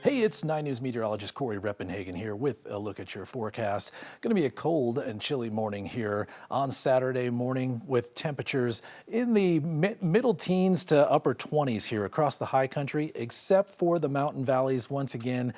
Hey, it's 9 News meteorologist Cory Reppenhagen here with a look at your forecast. Going to be a cold and chilly morning here on Saturday morning with temperatures in the middle teens to upper 20s here across the high country, except for the mountain valleys once again,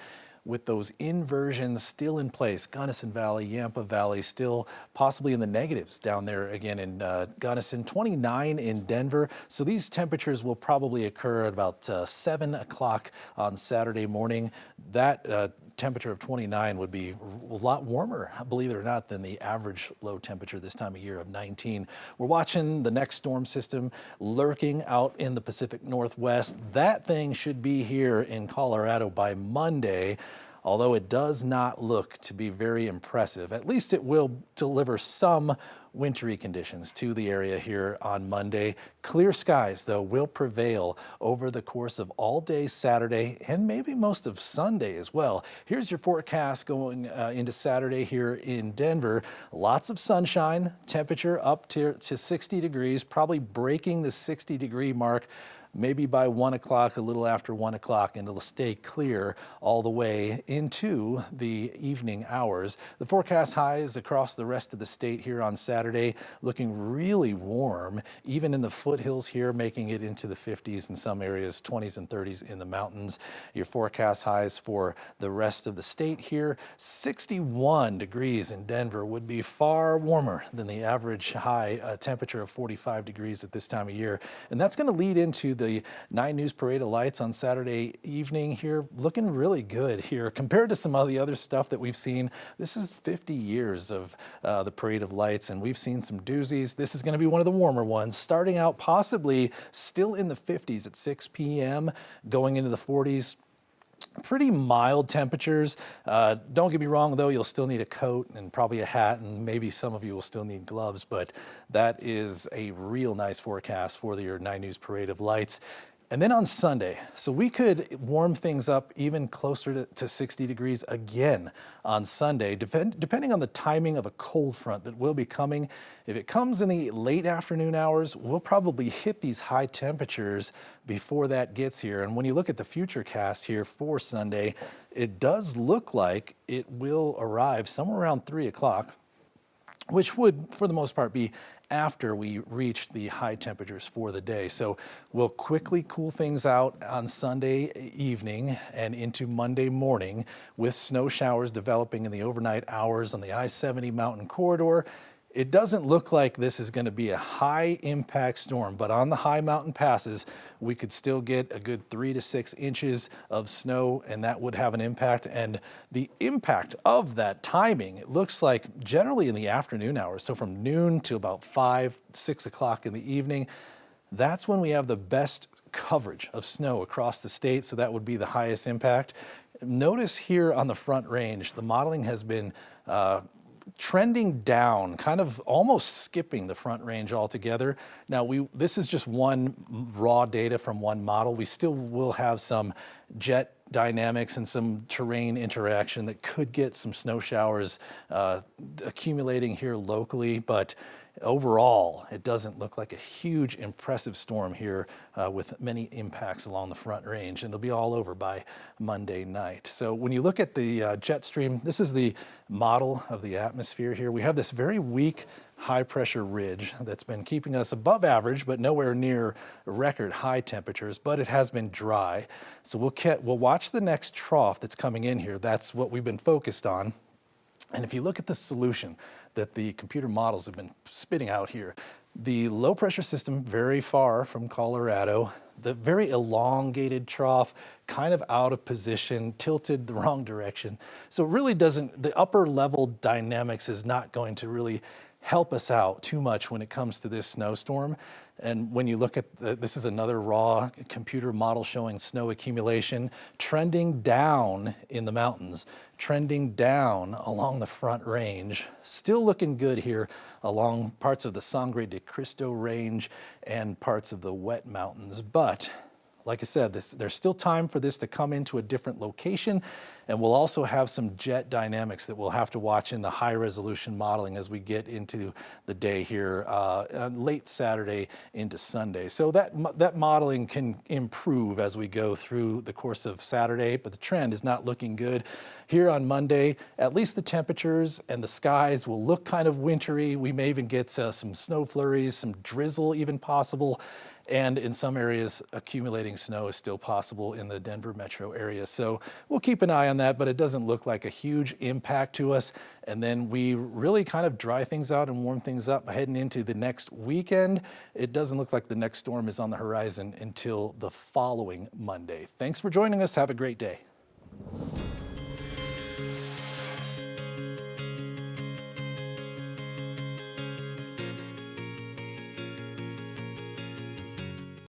with those inversions still in place. Gunnison Valley, Yampa Valley still possibly in the negatives down there again in Gunnison, 29 in Denver. So these temperatures will probably occur at about 7 o'clock on Saturday morning. That temperature of 29 would be a lot warmer, believe it or not, than the average low temperature this time of year of 19. We're watching the next storm system lurking out in the Pacific Northwest. That thing should be here in Colorado by Monday, although it does not look to be very impressive. At least it will deliver some wintry conditions to the area here on Monday. Clear skies, though, will prevail over the course of all day Saturday and maybe most of Sunday as well. Here's your forecast going into Saturday here in Denver. Lots of sunshine, temperature up to 60 degrees, probably breaking the 60-degree mark maybe by 1 o'clock, a little after 1 o'clock, and it'll stay clear all the way into the evening hours. The forecast highs across the rest of the state here on Saturday looking really warm, even in the foothills here, making it into the 50s in some areas, 20s and 30s in the mountains. Your forecast highs for the rest of the state here, 61 degrees in Denver would be far warmer than the average high temperature of 45 degrees at this time of year. And that's going to lead into the 9 News Parade of Lights on Saturday evening here, looking really good here compared to some of the other stuff that we've seen. This is 50 years of the Parade of Lights, and we've seen some doozies. This is going to be one of the warmer ones, starting out possibly still in the 50s at 6 p.m., going into the 40s. Pretty mild temperatures. Don't get me wrong, though, you'll still need a coat and probably a hat, and maybe some of you will still need gloves, but that is a real nice forecast for your 9 News Parade of Lights. And then on Sunday, so we could warm things up even closer to 60 degrees again on Sunday, depending on the timing of a cold front that will be coming. If it comes in the late afternoon hours, we'll probably hit these high temperatures before that gets here. And when you look at the future cast here for Sunday, it does look like it will arrive somewhere around 3 o'clock, which would, for the most part, be after we reach the high temperatures for the day. So we'll quickly cool things out on Sunday evening and into Monday morning with snow showers developing in the overnight hours on the I-70 mountain corridor. It doesn't look like this is going to be a high impact storm, but on the high mountain passes, we could still get a good 3 to 6 inches of snow, and that would have an impact. And the impact of that timing, it looks like generally in the afternoon hours, so from noon to about 5, 6 o'clock in the evening, that's when we have the best coverage of snow across the state, so that would be the highest impact. Notice here on the Front Range, the modeling has been trending down, kind of almost skipping the Front Range altogether. Now, this is just one raw data from one model. We still will have some jet dynamics and some terrain interaction that could get some snow showers accumulating here locally, but overall, it doesn't look like a huge, impressive storm here with many impacts along the Front Range, and it'll be all over by Monday night. So when you look at the jet stream, this is the model of the atmosphere here. We have this very weak high pressure ridge that's been keeping us above average, but nowhere near record high temperatures, but it has been dry. So we'll watch the next trough that's coming in here. That's what we've been focused on. And if you look at the solution that the computer models have been spitting out here, the low pressure system very far from Colorado, the very elongated trough, kind of out of position, tilted the wrong direction. So it really doesn't, the upper level dynamics is not going to really help us out too much when it comes to this snowstorm. And when you look at this is another raw computer model showing snow accumulation trending down in the mountains, trending down along the Front Range, still looking good here along parts of the Sangre de Cristo Range and parts of the Wet Mountains. But Like I said, there's still time for this to come into a different location, and we'll also have some jet dynamics that we'll have to watch in the high resolution modeling as we get into the day here, late Saturday into Sunday. So that modeling can improve as we go through the course of Saturday, but the trend is not looking good. Here on Monday, at least the temperatures and the skies will look kind of wintry. We may even get some snow flurries, some drizzle even possible. And in some areas, accumulating snow is still possible in the Denver metro area. So we'll keep an eye on that, but it doesn't look like a huge impact to us. And then we really kind of dry things out and warm things up heading into the next weekend. It doesn't look like the next storm is on the horizon until the following Monday. Thanks for joining us. Have a great day.